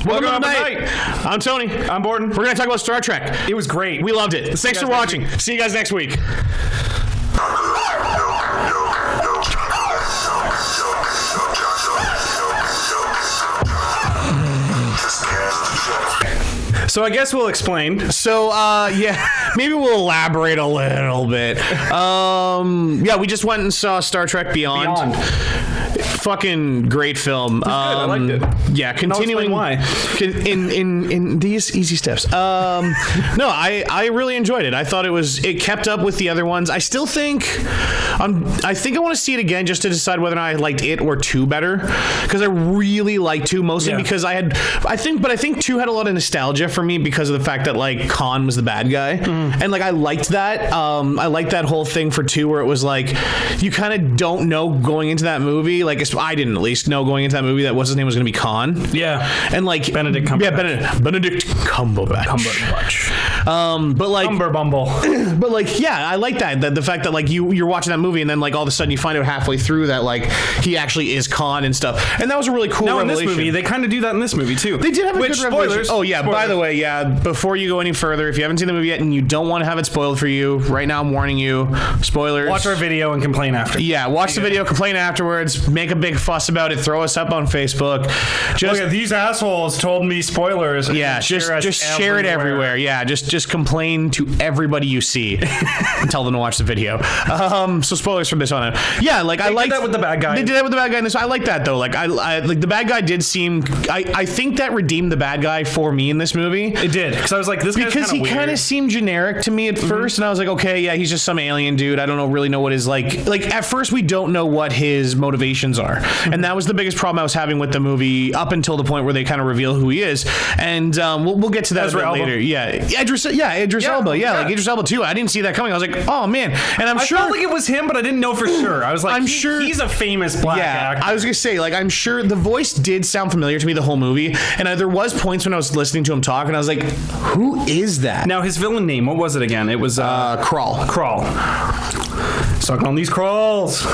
Welcome to Night. I'm Tony. I'm Borden. We're going to talk about Star Trek. It was great. We loved it. Thanks for watching. See you guys next week. So I guess we'll explain. So, maybe we'll elaborate a little bit. We just went and saw Star Trek Beyond. Fucking great film. I liked it. Yeah, continuing why. in these easy steps. No, I really enjoyed it. I thought it kept up with the other ones. I still think I want to see it again just to decide whether or not I liked it or 2 better, because I really liked 2 mostly because I think 2 had a lot of nostalgia for me because of the fact that like Khan was the bad guy, and like I liked that. I liked that whole thing for 2 where it was like you kind of don't know going into that movie, like I didn't at least know going into that movie that what's his name was going to be Khan. Yeah, and like Benedict Cumberbatch. Yeah, Benedict Cumberbatch. But like Cumberbumble. But like I like that the fact that like you're watching that movie and then like all of a sudden you find out halfway through that like he actually is Khan and stuff, and that was a really cool revelation. In this movie they kind of do that in this movie too. They did have a good revelation. Spoilers. Oh yeah, Spoilers. by the way, before you go any further, if you haven't seen the movie yet and you don't want to have it spoiled for you, right now I'm warning you, spoilers. Watch our video and complain after. Yeah, watch the video, complain afterwards, make a big fuss about it, throw us up on Facebook. Look at these assholes told me spoilers. Yeah, just share it everywhere. Yeah, just complain to everybody you see and tell them to watch the video. So spoilers from this on out. Yeah, like I like that with the bad guy. They did that with the bad guy in this. I like that though. Like I like the bad guy did seem. I think that redeemed the bad guy for me in this movie. It did, because I was like, this guy's because he kind of seemed generic to me at first, and I was like, okay, yeah, he's just some alien dude. I don't really know what his like at first we don't know what his motivations are, and that was the biggest problem I was having with the movie up until the point where they kind of reveal who he is, and we'll get to that a bit later. Yeah, Idris Elba. Yeah, like Idris Elba too. I didn't see that coming. I was like, oh man, and I felt like it was him, but I didn't know for sure. I was like, I'm sure he's a famous black actor. I was gonna say, like, I'm sure the voice did sound familiar to me the whole movie, and there was points when I was listening to him talk, and I was like, who is that? Now his villain name, what was it again? It was Crawl. Suck on these crawls.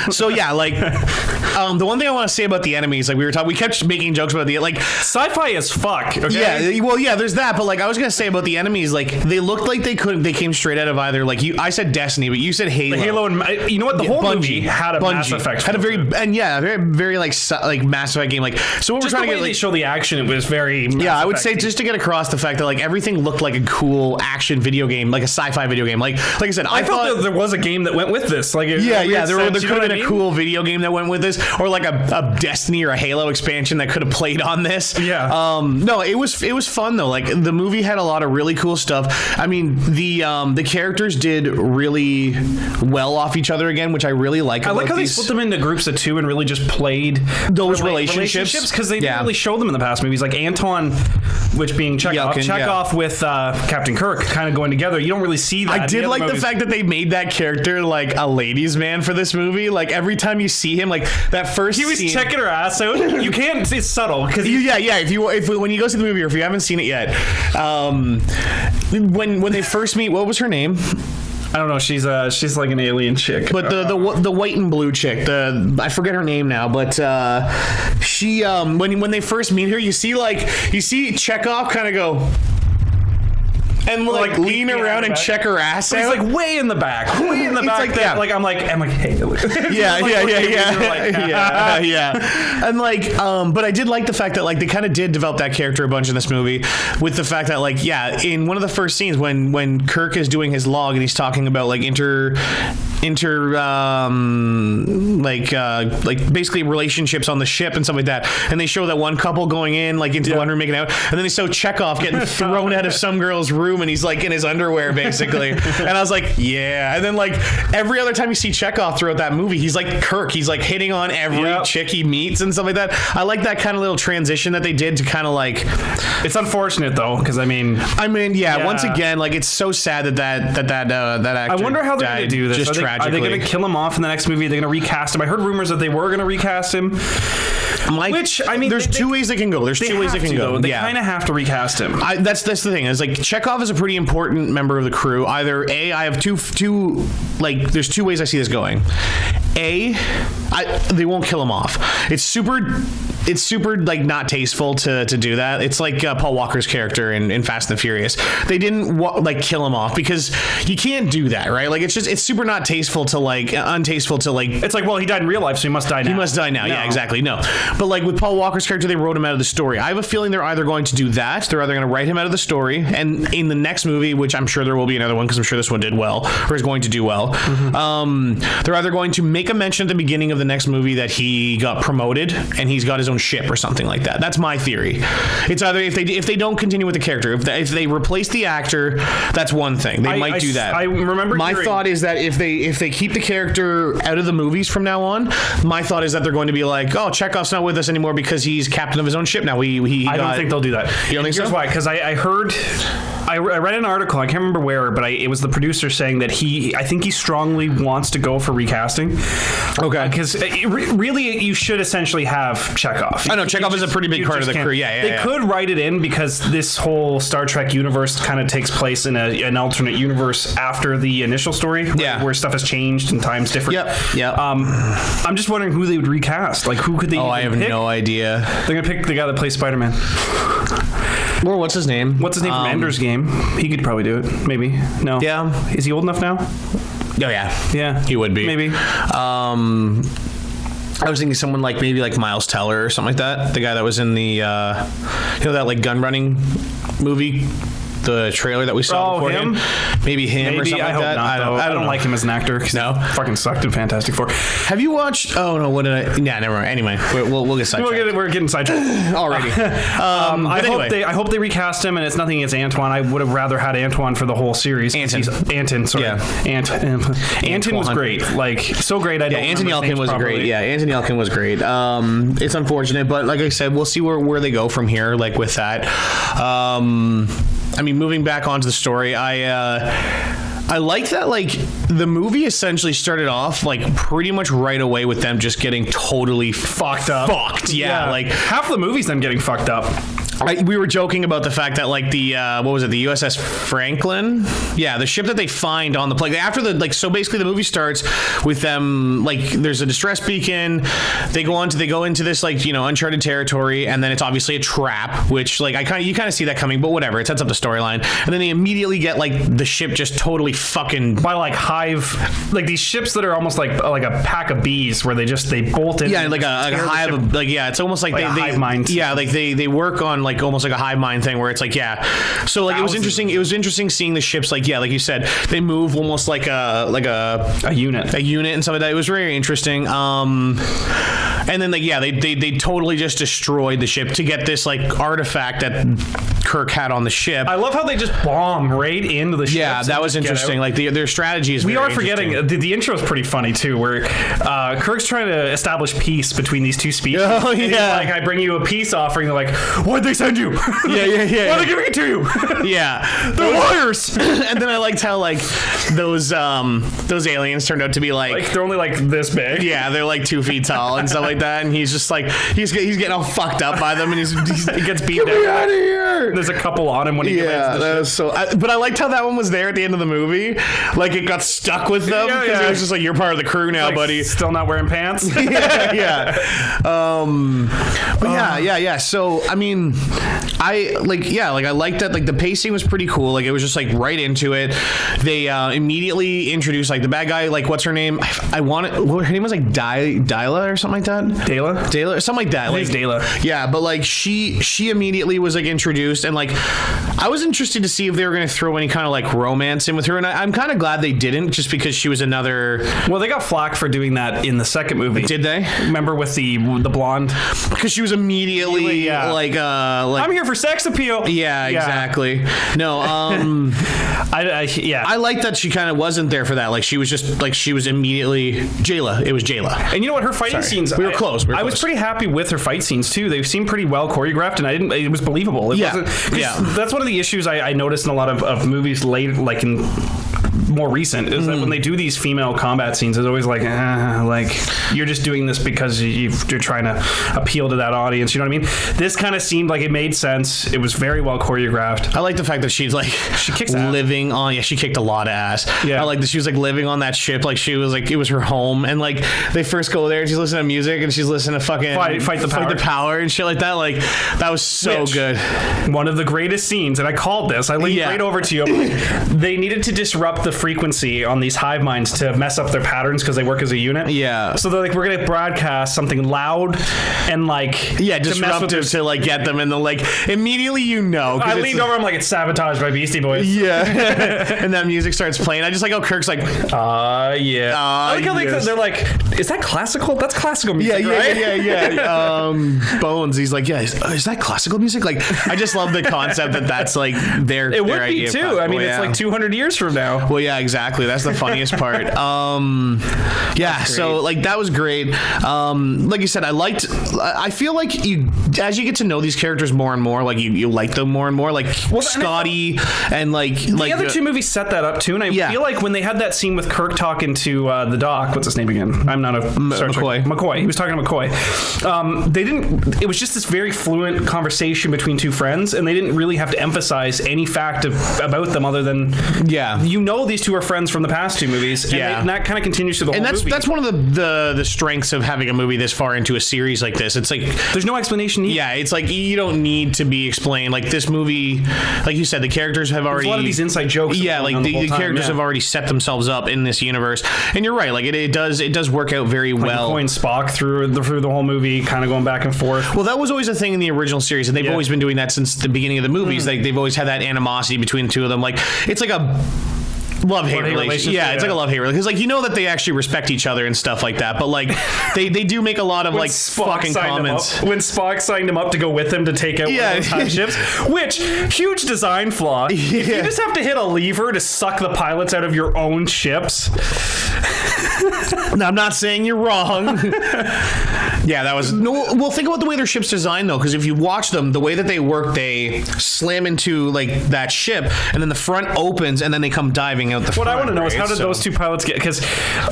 So yeah, like the one thing I want to say about the enemies, like we kept making jokes about the like sci-fi as fuck. Okay? Yeah, well, yeah, there's that, but like I was gonna say about the enemies, like they looked like they came straight out of either like I said Destiny, but you said Halo. The Halo, and you know what? The whole movie had a Mass Effect. Had a very very like Mass Effect game. Like so, what we're trying to get they show the action, it was very I would say just to get across the fact that like everything looked like a cool action video game, like a sci-fi video game. Like I said, I thought that there was a game that went with this. Like there could have been a cool video game that went with this, or like a Destiny or a Halo expansion that could have played on this. Yeah. No, it was fun though. Like the movie had a lot of really cool stuff. I mean, the characters did really well off each other again, which I really like. I like how they split them into groups of 2 and really just played those relationships because they didn't really show them in the past movies. Like Anton, which being Chekhov with Captain Kirk, kind of going together. You don't really see that. I did like the fact that they made that character like a ladies' man for this movie. Like every time you see him, like that first he was scene, checking her ass out. You can't. It's subtle because if when you go see the movie or if you haven't seen it yet, when they first meet, what was her name? I don't know. She's like an alien chick. But the white and blue chick, I forget her name now, but she when they first meet her, you see Chekhov kind of go and like lean around and check her ass out. He's like way in the back. Like that. Like I'm like hey. Yeah. And like, but I did like the fact that like they kind of did develop that character a bunch in this movie, with the fact that like in one of the first scenes when Kirk is doing his log and he's talking about like basically relationships on the ship and stuff like that, and they show that one couple going in like into the one room making out, and then they show Chekhov getting thrown out of some girl's room and he's like in his underwear basically. And I was like, yeah. And then like every other time you see Chekhov throughout that movie, he's like Kirk, he's like hitting on every chick he meets and stuff like that. I like that kind of little transition that they did to kind of like, it's unfortunate though, because I mean once again, like it's so sad that actor I wonder how they're gonna do this. Just tragically. Are they going to kill him off in the next movie? Are they going to recast him? I heard rumors that they were going to recast him. Which, I mean, there's two ways they can go. There's two ways they can go. They kind of have to recast him. That's the thing. Is like Chekhov is a pretty important member of the crew. Either A, I have two like there's two ways I see this going. A, they won't kill him off. It's super like not tasteful to do that. It's like Paul Walker's character in Fast and the Furious. They didn't like kill him off because you can't do that, right? Like it's super not untasteful to like. It's like, well, he died in real life, so he must die now. He must die now. No. Yeah, exactly. No, but like with Paul Walker's character, they wrote him out of the story. I have a feeling they're either going to do that, they're either going to write him out of the story, and in the next movie, which I'm sure there will be another one because I'm sure this one did well or is going to do well. Mm-hmm. They're either going to make a mention at the beginning of the next movie that he got promoted and he's got his own ship or something like that. That's my theory. It's either if they don't continue with the character, if they replace the actor, that's one thing. They might do that. I remember my thought is that if they keep the character out of the movies from now on, my thought is that they're going to be like, oh, Chekhov's not with us anymore because he's captain of his own ship now. I don't think they'll do that. You don't think so? Here's why. Because I read an article, I can't remember where, but it was the producer saying that I think he strongly wants to go for recasting. Okay. Because really, you should essentially have Chekhov. I know, Chekhov is a pretty big part of the crew. They could write it in because this whole Star Trek universe kind of takes place in an alternate universe after the initial story, where stuff has changed and time's different. Yep. I'm just wondering who they would recast. Like, who could they I have pick? No idea. They're going to pick the guy that plays Spider-Man. Or what's his name? What's his name from Ender's Game? He could probably do it. Maybe. No. Yeah. Is he old enough now? Oh, yeah. Yeah. He would be. Maybe. I was thinking someone like maybe like Miles Teller or something like that. The guy that was in the, that like gun running movie, the trailer that we saw before him. Maybe him or something like that. I don't like him as an actor. No, fucking sucked in Fantastic Four. Have you watched? Oh no, what did I? Yeah, never mind. Anyway, we'll get sidetracked. We're getting sidetracked already. I hope they recast him, and it's nothing against Antoine. I would have rather had Antoine for the whole series. Anton. Sorry. Yeah. Anton was great. Like so great. Anton Yelkin was great. Yeah, Anton Yelkin was great. It's unfortunate, but like I said, we'll see where they go from here. Like with that. I mean, moving back onto the story, I like that, like, the movie essentially started off, like, pretty much right away with them just getting totally fucked up. Yeah, like... half the movie's them getting fucked up. We were joking about the fact that, like, the USS Franklin? Yeah, the ship that they find on the plane. After so basically the movie starts with them, like, there's a distress beacon. They go into this, like, uncharted territory, and then it's obviously a trap, which, like, you kind of see that coming, but whatever. It sets up the storyline. And then they immediately get, like, the ship just totally fucking... by, like, like, these ships that are almost like a pack of bees, where they bolt in. Yeah, like a hive of... Like, yeah, it's almost like a hive mind. Yeah, like, they work on, like, almost like a hive mind thing where it's like, yeah. So, like, it was interesting seeing the ships, like, yeah, like you said, they move almost like a unit and stuff like that. It was very interesting. And then, like, yeah, they totally just destroyed the ship to get this, like, artifact that Kirk had on the ship. I love how they just bomb right into the ship. Yeah, that was interesting. Like, their strategy is we are forgetting, the intro is pretty funny, too, where Kirk's trying to establish peace between these two species. Oh, yeah. And he's like, I bring you a peace offering. They're like, why'd they send you? Yeah. Why are they giving it to you? Yeah. They're liars! And then I liked how, like, those aliens turned out to be, like... they're only, like, this big. Yeah, they're, like, 2 feet tall and stuff like that, and he's just, like, he's getting all fucked up by them, and he gets beat down. Get me out of here! There's a couple on him when he gets that was so... but I liked how that one was there at the end of the movie. Like, it got stuck with them, because it was just like, you're part of the crew now, like, buddy. Still not wearing pants? Yeah. But yeah. So, I mean... I like that. Like, the pacing was pretty cool. Like, it was just, like, right into it. They immediately introduced, like, the bad guy, like, what's her name? Her name was, like, Dyla or something like that? Dayla? Something like that. Like, Dayla. Yeah, but, like, she immediately was, like, introduced, and, like, I was interested to see if they were going to throw any kind of, like, romance in with her, and I'm kind of glad they didn't, just because she was another... Well, they got flack for doing that in the second movie. Did they? Remember with the blonde? Because she was immediately, like... I'm here for sex appeal. Yeah, exactly. No, I like that she kind of wasn't there for that. Like, she was just, like, she was immiously Jayla. It was Jayla. And you know what? Her fighting scenes... We were close. I was pretty happy with her fight scenes, too. They seemed pretty well choreographed, and it was believable. It wasn't, that's one of the issues I noticed in a lot of movies late, like in more recent is that when they do these female combat scenes, it's always like you're just doing this because you're trying to appeal to that audience. You know what I mean? This kind of seemed like it made sense. It was very well choreographed. I like the fact that she's like she kicks living ass. On. Yeah, she kicked a lot of ass. Yeah, I like that she was like living on that ship. Like she was like it was her home, and like they first go there and she's listening to music and she's listening to fucking fight the power and shit like that. Like that was so good. One of the greatest scenes, and I called this. I leaned right over to you. They needed to disrupt the frequency on these hive minds to mess up their patterns because they work as a unit. Yeah. So they're like, we're gonna broadcast something loud and like disruptive to like get them, and then like immediately I leaned over. I'm like, it's sabotaged by Beastie Boys. Yeah. And that music starts playing. I just like how Kirk's like, yeah. I like how they're like, is that classical? That's classical music, right? Yeah. Bones. He's like, yeah. Is that classical music? Like, I just love the concept that's like their. It would idea be too. I mean, it's like 200 years from now. Well, yeah, exactly. That's the funniest part. So like that was great. Like you said, I feel like as you get to know these characters more and more, like you like them more and more. Like Scotty and like the other two movies set that up too. And I feel like when they had that scene with Kirk talking to the doc, what's his name again? I'm not a McCoy. He was talking to McCoy. They didn't. It was just this very fluent conversation between two friends, and they didn't really have to emphasize any fact about them other than these two are friends from the past two movies. And that kind of continues to the whole movie. And that's one of the strengths of having a movie this far into a series like this. It's like there's no explanation needed. Yeah, it's like you don't need to be explained. Like this movie, like you said, the characters have already. There's a lot of these inside jokes. Yeah, like the characters have already set themselves up in this universe, and you're right. Like it does work out very well. McCoy and Spock through the whole movie, kind of going back and forth. Well, that was always a thing in the original series, and they've always been doing that since the beginning of the movies. Like they've always had that animosity between the two of them. Like it's like a love-hate relationship. Yeah, it's like a love-hate relationship. Because, like, you know that they actually respect each other and stuff like that. But, like, they do make a lot of, like, fucking comments. When Spock signed him up to go with him to take out one of those hive ships, which, huge design flaw. If you just have to hit a lever to suck the pilots out of your own ships. No, I'm not saying you're wrong. Yeah, that was... No, well, think about the way their ship's designed, though, because if you watch them, the way that they work, they slam into, like, that ship, and then the front opens, and then they come diving out the front. What I want to know is how did those two pilots get... Because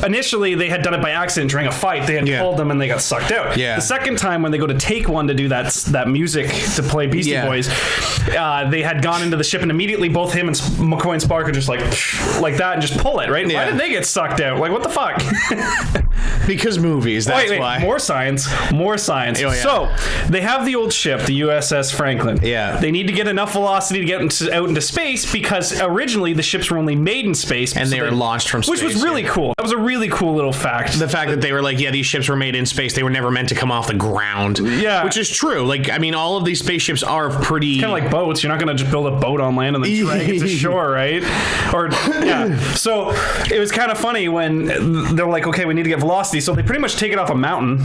initially, they had done it by accident during a fight. They had pulled them, and they got sucked out. Yeah. The second time, when they go to take one to do that music to play Beastie Boys, they had gone into the ship, and immediately both him and McCoy and Spock are just like that, and just pull it, right? Yeah. Why did they get sucked out? Like, what the fuck? Because movies, that's why. More science. Oh, yeah. So, they have the old ship, the USS Franklin. Yeah. They need to get enough velocity to get out into space because originally the ships were only made in space. And they were launched from space. Which was really cool. That was a really cool little fact. The fact that they were like, these ships were made in space. They were never meant to come off the ground. Yeah. Which is true. Like, I mean, all of these spaceships are pretty... It's kind of like boats. You're not going to just build a boat on land and then drag it to shore, right? So, it was kind of funny when they're like, okay, we need to get velocity. So, they pretty much take it off a mountain.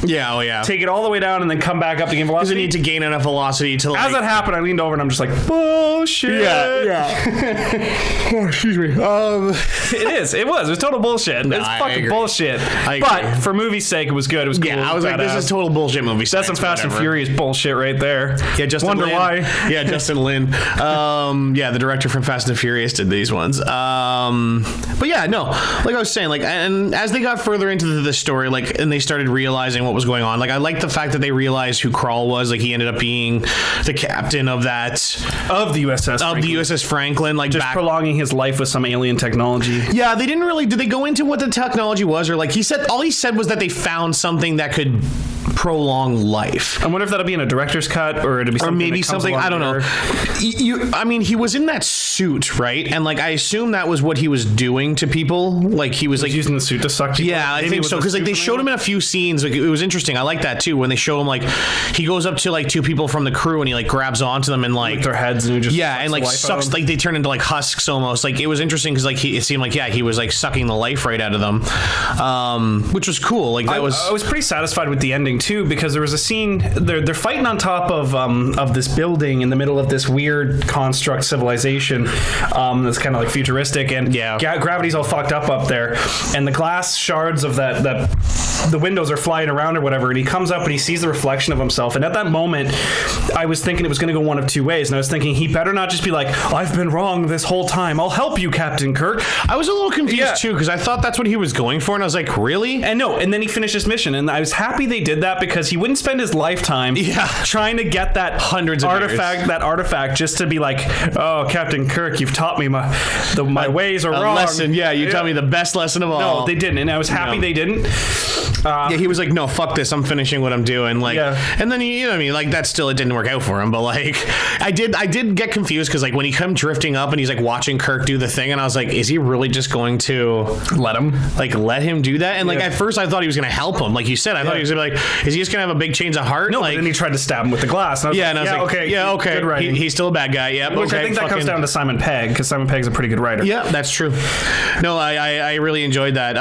Yeah, oh yeah. Take it all the way down and then come back up to gain velocity. Because they need to gain enough velocity to, like... As that happened, I leaned over and I'm just like, bullshit. Yeah. Oh, excuse me. It was total bullshit. It's fucking bullshit. But for movie's sake, it was good. It was cool. Yeah, I was like, this is total bullshit movie. That's some Fast and Furious bullshit right there. Yeah, Justin Wonder Lin. why. Yeah, Justin Lin. The director from Fast and Furious did these ones. But yeah, no. Like I was saying, like, and as they got further into the story, like, and they started realizing what was going on, like, I like the fact that they realized who Krall was. Like, he ended up being the captain of the USS Franklin. Like, just prolonging his life with some alien technology. Yeah, they didn't really. Did they go into what the technology was, or like all he said was that they found something that could prolong life. I wonder if that'll be in a director's cut, or it'll be something, or maybe something. I don't know. I mean, he was in that suit, right? And like, I assume that was what he was doing to people. Like, he was like using the suit to suck people. Yeah, I think so. Because like they showed him in a few scenes. Like, it was interesting. I like that too. When they show him, like, he goes up to like two people from the crew and he like grabs onto them and like their heads and he just and like sucks. Like, they turn into like husks almost. Like, it was interesting because like it seemed like he was like sucking the life right out of them, which was cool. Like, I was pretty satisfied with the ending too, because there was a scene they're fighting on top of this building in the middle of this weird construct civilization that's kind of like futuristic, and gravity's all fucked up there, and the glass shards of that the windows are flying around or whatever, and he comes up and he sees the reflection of himself. And at that moment, I was thinking it was going to go one of two ways. And I was thinking he better not just be like, I've been wrong this whole time. I'll help you, Captain Kirk. I was a little confused too, because I thought that's what he was going for, and I was like, really? And no, and then he finished his mission, and I was happy they did that because he wouldn't spend his lifetime trying to get that hundreds of artifact just to be like, oh, Captain Kirk, you've taught me my ways are wrong. Lesson, you taught me the best lesson of all. No, they didn't, and I was happy they didn't. He was like, no, fuck this, I'm finishing what I'm doing. Like, and then you know what I mean, like that still, it didn't work out for him, but like I did get confused because like when he come drifting up and he's like watching Kirk do the thing, and I was like, is he really just going to let him do that? And like at first I thought he was going to help him, like you said. I thought he was going to be like, is he just going to have a big change of heart? No, like, and then he tried to stab him with the glass. And I was okay, okay, he's still a bad guy. Which I think that comes down to Simon Pegg, because Simon Pegg's a pretty good writer. Yeah, that's true. No, I really enjoyed that.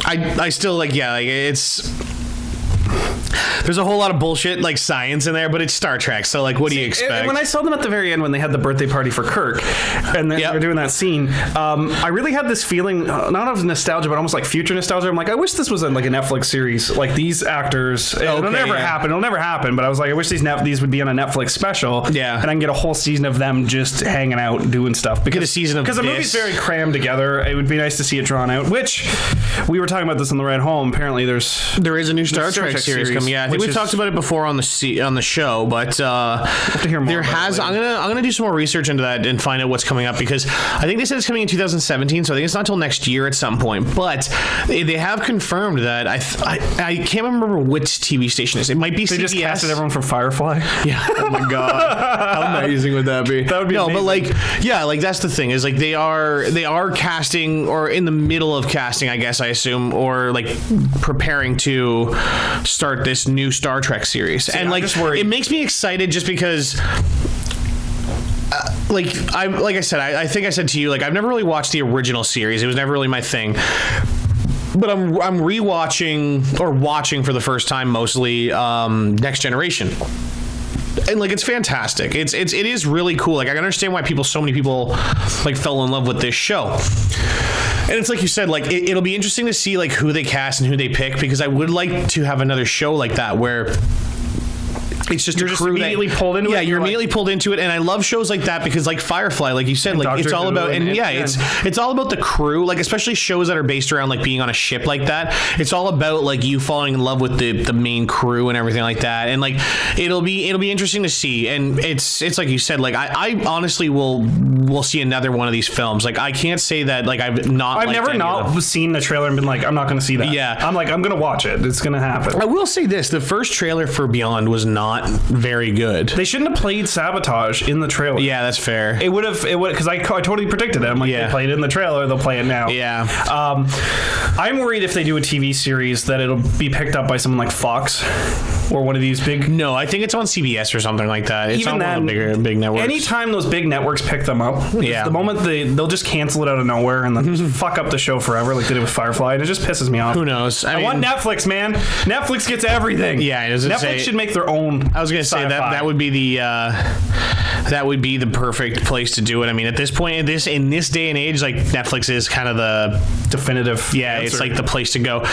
I still like it's. There's a whole lot of bullshit like science in there, but it's Star Trek, so like what do you expect? And when I saw them at the very end when they had the birthday party for Kirk and they were doing that scene, I really had this feeling, not of nostalgia, but almost like future nostalgia. I'm like, I wish this was like a Netflix series, like these actors. It'll never happen, but I was like, I wish these would be on a Netflix special, and I can get a whole season of them just hanging out doing stuff, because the movie's very crammed together. It would be nice to see it drawn out, which we were talking about this on the ride home. Apparently there is a new Star Trek series coming. I think we've talked about it before on the show, but have to hear more. I'm gonna do some more research into that and find out what's coming up, because I think they said it's coming in 2017, so I think it's not until next year at some point. But they have confirmed that I can't remember which TV station it is. It might be CBS. They just casted everyone from Firefly. Yeah. Oh my god, how amazing would that be? That would be amazing. But like that's the thing, is like they are casting, or in the middle of casting, I guess I assume, or like preparing to start this new Star Trek series. And like it makes me excited just because like I said, I think I said to you, like I've never really watched the original series. It was never really my thing. But I'm rewatching or watching for the first time mostly Next Generation. And like it's fantastic. It is really cool. Like I understand why so many people like fell in love with this show. And it's like you said, like it'll be interesting to see like who they cast and who they pick, because I would like to have another show like that where it's just you're a crew immediately pulled into it. Yeah, you're immediately pulled into it, and I love shows like that because, like Firefly, like you said, like Dr. it's all about, it's all about the crew. Like especially shows that are based around like being on a ship like that. It's all about like you falling in love with the main crew and everything like that. And like it'll be interesting to see. And it's like you said, like I honestly will see another one of these films. Like I can't say that like I've never not seen the trailer and been like, I'm not going to see that. Yeah, I'm like, I'm going to watch it. It's going to happen. I will say this: the first trailer for Beyond was not very good. They shouldn't have played Sabotage in the trailer. Yeah, that's fair. It would because I totally predicted it. I'm like, they played it in the trailer, they'll play it now. Yeah. I'm worried if they do a TV series that it'll be picked up by someone like Fox or one of these big. No, I think it's on CBS or something like that. It's on one of the big networks. Anytime those big networks pick them up, the moment they'll just cancel it out of nowhere and then just fuck up the show forever, like they did with Firefly, and it just pisses me off. Who knows? I want Netflix, man. Netflix gets everything. Yeah, Netflix should make their own. I was gonna say that would be the perfect place to do it. I mean, at this point, in this day and age, like Netflix is kind of the definitive. Yeah, answer. It's like the place to go.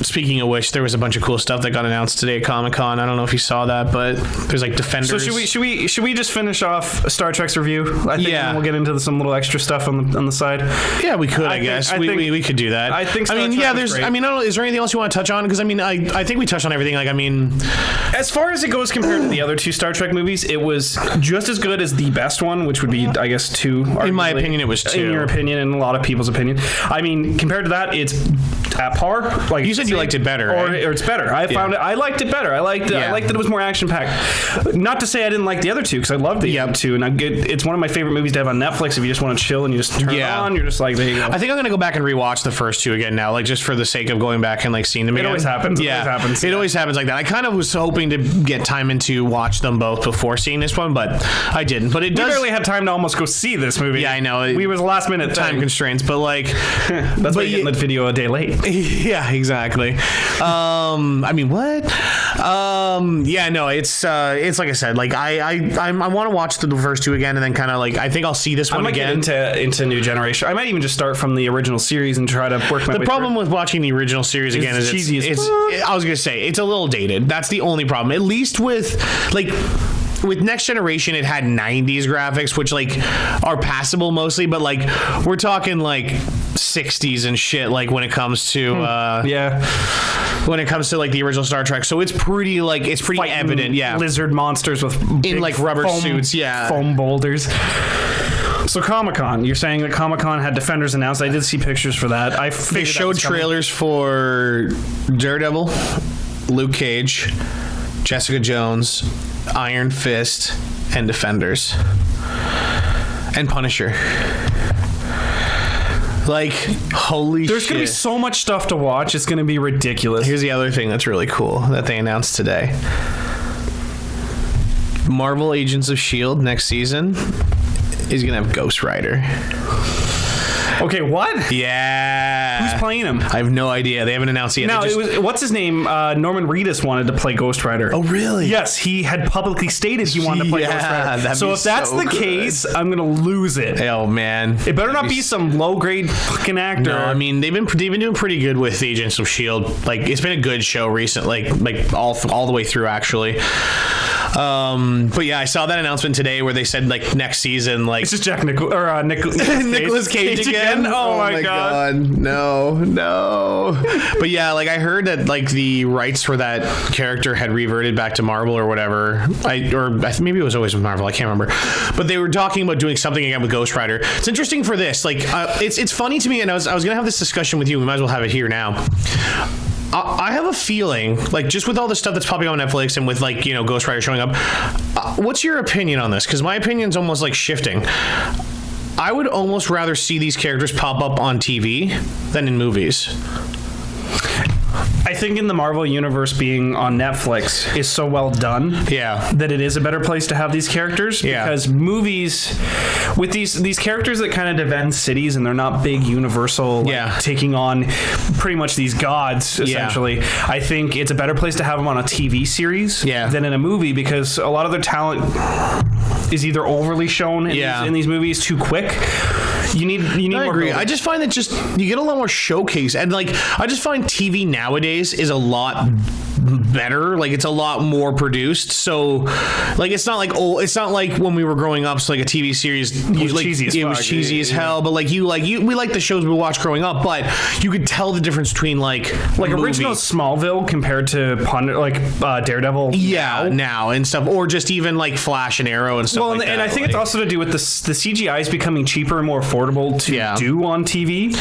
Speaking of which, there was a bunch of cool stuff that got announced today at Comic-Con. I don't know if you saw that, but there's like Defenders. So should we just finish off Star Trek's review? I think and we'll get into some little extra stuff on the side. Yeah, we could. I guess we could do that. I think. Star Trek there's. Great. I mean, I don't know, is there anything else you want to touch on? Because I mean, I think we touched on everything. Like, I mean, as far as it goes compared to the other two Star Trek movies, it was just as good as the best one, which would be, I guess, 2. In my opinion, it was 2. In your opinion, and a lot of people's opinion. I mean, compared to that, it's at par. Like you said, you liked it better. Or it's better. I found it. I liked it better. I liked that it was more action packed. Not to say I didn't like the other two, because I loved the other two, and it's one of my favorite movies to have on Netflix. If you just want to chill and you just turn it on, you're just like, there you go. I think I'm gonna go back and rewatch the first 2 again now, like just for the sake of going back and like seeing them again. It always happens. It always happens like that. I kind of was hoping to get time in to watch them both before seeing this one, but I didn't. But we barely had time to almost go see this movie. Yeah, I know. We was last minute time constraints, but like that's why you're getting the video a day late. Yeah, exactly. I mean, what? Yeah, no, it's like I said, like I want to watch the first two again, and then kind of like I think I'll see this one again. Get into New Generation. I might even just start from the original series and try to work my way. The problem with watching the original series again is I was gonna say it's a little dated. That's the only problem. At least with Next Generation, it had 90s graphics, which like are passable mostly, but like we're talking like 60s and shit. Like when it comes to when it comes to like the original Star Trek, so it's pretty evident. Yeah, lizard monsters with in like rubber suits. Yeah, foam boulders. So Comic-Con, you're saying that Comic-Con had Defenders announced. I did see pictures for that. They showed trailers for Daredevil, Luke Cage, Jessica Jones, Iron Fist, and Defenders, and Punisher. Like, holy shit. There's going to be so much stuff to watch. It's going to be ridiculous. Here's the other thing that's really cool that they announced today. Marvel Agents of S.H.I.E.L.D. next season is going to have Ghost Rider. Okay, what? Yeah. Who's playing him? I have no idea. They haven't announced it yet. No, it was, what's his name? Norman Reedus wanted to play Ghost Rider. Oh, really? Yes, he had publicly stated he wanted to play Ghost Rider. So if that's the case, I'm going to lose it. Oh, man. It better not be some low-grade fucking actor. No, I mean, they've been doing pretty good with Agents of S.H.I.E.L.D. Like, it's been a good show recently, like all the way through, actually. But yeah, I saw that announcement today where they said like next season, like it's just Nicolas Cage again. Oh my god, no. But yeah, like I heard that like the rights for that character had reverted back to Marvel or whatever. Maybe it was always with Marvel. I can't remember. But they were talking about doing something again with Ghost Rider. It's interesting for this. Like it's funny to me, and I was gonna have this discussion with you. We might as well have it here now. I have a feeling, like, just with all the stuff that's popping on Netflix and with, like, you know, Ghost Rider showing up, what's your opinion on this? Because my opinion's almost, like, shifting. I would almost rather see these characters pop up on TV than in movies. I think in the Marvel Universe being on Netflix is so well done that it is a better place to have these characters because movies with these characters that kind of defend cities and they're not big universal taking on pretty much these gods essentially. I think it's a better place to have them on a TV series than in a movie because a lot of their talent is either overly shown in these movies too quick. You need I more. Agree. I just find that you get a lot more showcase, and like I just find TV nowadays is a lot better. Like it's a lot more produced. So like it's not like when we were growing up. So like a TV series, it was cheesy as hell. But we like the shows we watched growing up. But you could tell the difference between like original Smallville compared to Daredevil. Now and stuff, or just even like Flash and Arrow and stuff. Well, and I think it's also to do with the CGI is becoming cheaper and more affordable to do on TV.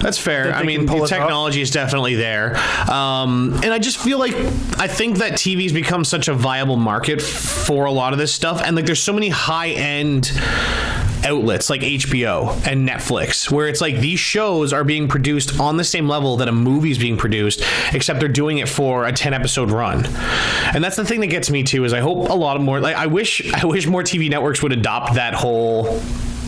That's fair. I mean, the technology is definitely there. And I just feel like I think that TV's become such a viable market for a lot of this stuff. And like there's so many high-end outlets like HBO and Netflix where it's like these shows are being produced on the same level that a movie's being produced, except they're doing it for a 10-episode run. And that's the thing that gets me too, is I hope a lot of more, like I wish more TV networks would adopt that whole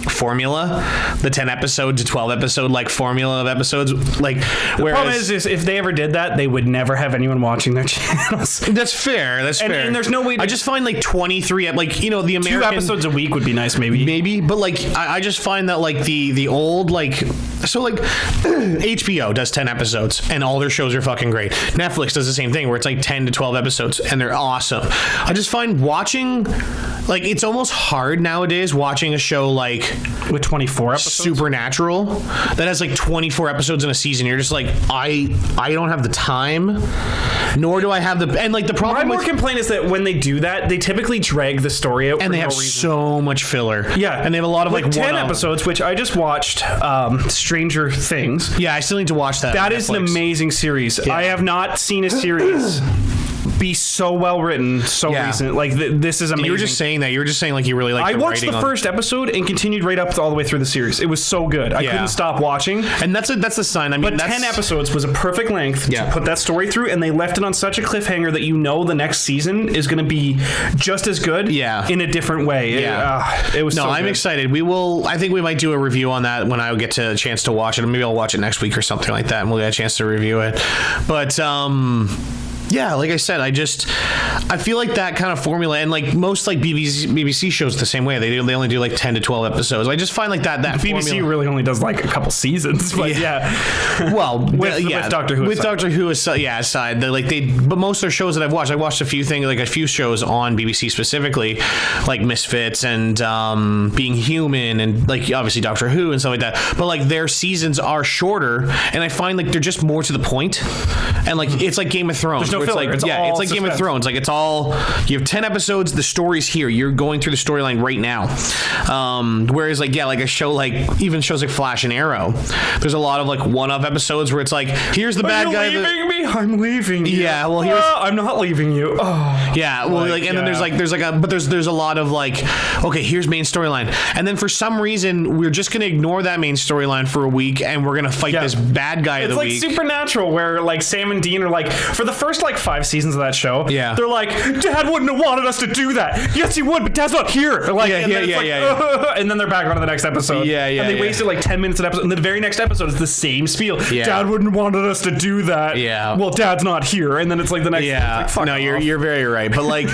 formula, the 10 episode to 12 episode like formula of episodes. Like, whereas, the problem is if they ever did that, they would never have anyone watching their channels. That's fair. And there's no way. I just find like 23, like, you know, the American 2 episodes a week would be nice, maybe. But like, I just find that like the old HBO does 10 episodes and all their shows are fucking great. Netflix does the same thing where it's like 10 to 12 episodes and they're awesome. I just find watching, like, it's almost hard nowadays watching a show like with 24 episodes, Supernatural, that has like 24 episodes in a season. You're just like, I don't have the time, nor do I have the, and like the problem. My more complaint is that when they do that, they typically drag the story out, and they have so much filler. Yeah, and they have a lot of like 10 episodes, which I just watched. Stranger Things. Yeah, I still need to watch that. That is an amazing series. Yeah. I have not seen a series be so well written, so recent. Like this is amazing. You were just saying that. You were just saying like you really liked. I watched the first episode and continued right up all the way through the series. It was so good. I couldn't stop watching. And that's the sign. I mean, but 10 episodes was a perfect length to put that story through, and they left it on such a cliffhanger that you know the next season is going to be just as good. In a different way. It was. No, so I'm excited. We will. I think we might do a review on that when I get a chance to watch it. Maybe I'll watch it next week or something like that, and we'll get a chance to review it. But Yeah, like I said, I feel like that kind of formula, and like most like BBC shows the same way. They only do like 10 to 12 episodes. I just find like that BBC formula, really only does like a couple seasons, but well, with Doctor Who with Doctor Who aside, but most of their shows that I watched a few things, like a few shows on BBC specifically, like Misfits and Being Human, and like obviously Doctor Who and stuff like that. But like their seasons are shorter, and I find like they're just more to the point, and like it's like Game of Thrones. There's no filler. It's like Game of Thrones. Like it's all, you have 10 episodes, the story's here. You're going through the storyline right now. Whereas like a show like even shows like Flash and Arrow, there's a lot of like one-off episodes where it's like, here's the bad guy. Leaving me? I'm leaving you. Yeah, well I'm not leaving you. Oh. Yeah, well and then there's a lot of like, okay, here's main storyline. And then for some reason we're just gonna ignore that main storyline for a week and we're gonna fight this bad guy of the week. It's like Supernatural, where like Sam and Dean are like, for the first like 5 seasons of that show, they're like, Dad wouldn't have wanted us to do that. Yes, he would, but Dad's not here. Like, and then they're back on to the next episode. And they wasted like 10 minutes an episode, and the very next episode is the same spiel. Dad wouldn't have wanted us to do that. Well, Dad's not here, and then it's like the next. Like, fuck off. You're very right, but like,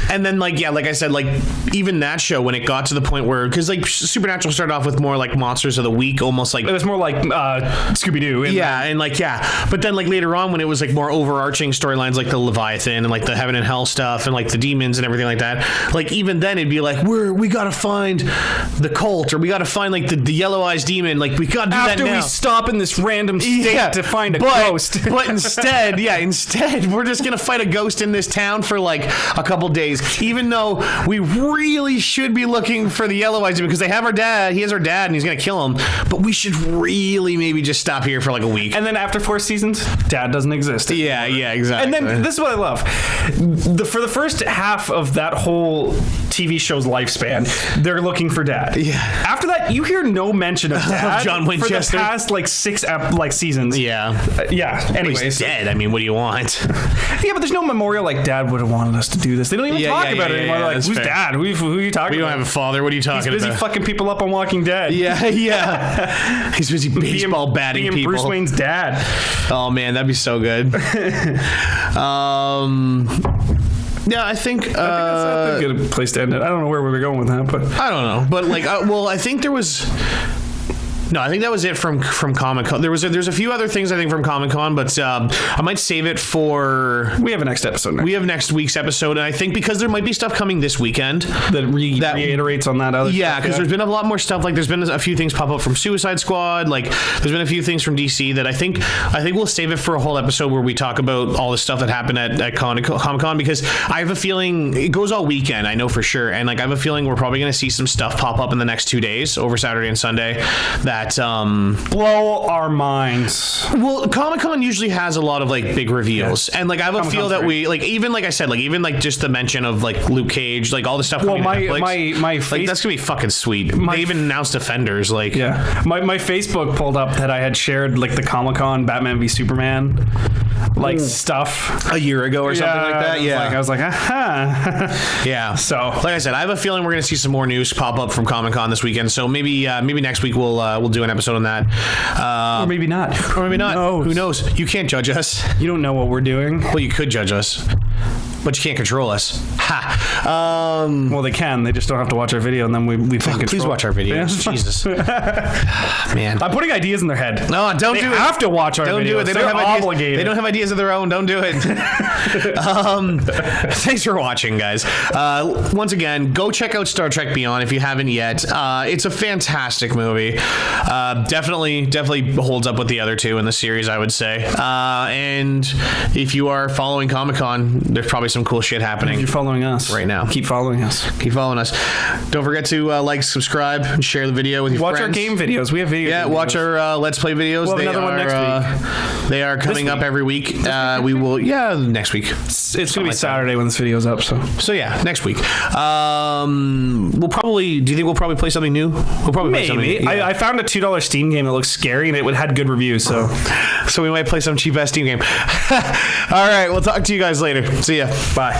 and then like like I said, like even that show, when it got to the point where, because like Supernatural started off with more like Monsters of the Week, almost like it was more like Scooby-Doo. But then like later on when it was like more overarching storylines like the Leviathan and like the Heaven and Hell stuff and like the demons and everything like that, like even then it'd be like, we gotta find the cult, or we gotta find like the yellow eyes demon, like we gotta do that now. After we stop in this random state to find a ghost. But instead we're just gonna fight a ghost in this town for like a couple days, even though we really should be looking for the yellow eyes demon, because they have he has our dad and he's gonna kill him, but we should really maybe just stop here for like a week. And then after 4 seasons, Dad doesn't exist anymore. Yeah, exactly. And then this is what I love. For the first half of that whole TV show's lifespan, they're looking for Dad. Yeah. After that, you hear no mention of Dad John Winchester for the past like 6 seasons. Yeah. Anyways, he's dead. I mean, what do you want? Yeah, but there's no memorial like Dad would have wanted us to do this. They don't even talk about it anymore. They're like, who's fair. Dad? Who are you talking about? We don't have a father. What are you talking about? He's busy fucking people up on Walking Dead. Yeah. He's busy baseball batting people. Bruce Wayne's dad. Oh man, that'd be so good. Yeah, I think that's a good place to end it. I don't know where we were going with that, but I don't know. But like, I think there was. No, I think that was it from Comic-Con. There's a few other things I think from Comic-Con, but I might save it for... We have a next episode. We have next week's episode, and I think because there might be stuff coming this weekend that reiterates on that other stuff. Yeah, because there's been a lot more stuff. Like there's been a few things pop up from Suicide Squad. Like there's been a few things from DC that I think we'll save it for a whole episode where we talk about all the stuff that happened at Comic-Con, because I have a feeling it goes all weekend. I know for sure, and like I have a feeling we're probably going to see some stuff pop up in the next 2 days over Saturday and Sunday that blow our minds. Well, Comic-Con usually has a lot of like big reveals, and like I have a feel that we like, even like I said, like even like just the mention of like Luke Cage, like all the stuff. Well, my like that's gonna be fucking sweet. They even announced Defenders, like my Facebook pulled up that I had shared like the Comic-Con Batman v Superman like stuff a year ago or something like that. I was like, aha. Yeah. So like I said, I have a feeling we're gonna see some more news pop up from Comic-Con this weekend. So maybe next week we'll do an episode on that. Or maybe not. Who knows? You can't judge us. You don't know what we're doing. Well, you could judge us, but you can't control us. Ha. Well, they can. They just don't have to watch our video, and then we please watch our videos. Jesus. Man. I'm putting ideas in their head. No, don't do it. They have to watch our videos. Don't do it. They don't have obligated. They don't have ideas of their own. Don't do it. Thanks for watching, guys. Once again, go check out Star Trek Beyond if you haven't yet. It's a fantastic movie. Definitely holds up with the other two in the series, I would say. And if you are following Comic-Con, there's probably some cool shit happening. If you're following us right now, keep following us. Don't forget to like, subscribe, and share the video with your friends. Watch our game videos. We have videos. Yeah, watch our Let's Play videos. We'll have another one next week. They are coming up every week. We will. Yeah, next week. It's gonna be Saturday when this video's up. So yeah, next week. We'll probably. Do you think we'll probably play something new? We'll probably play something. Yeah. I found a $2 Steam game that looks scary and it had good reviews. So we might play some cheap ass Steam game. All right, we'll talk to you guys later. See ya. Bye.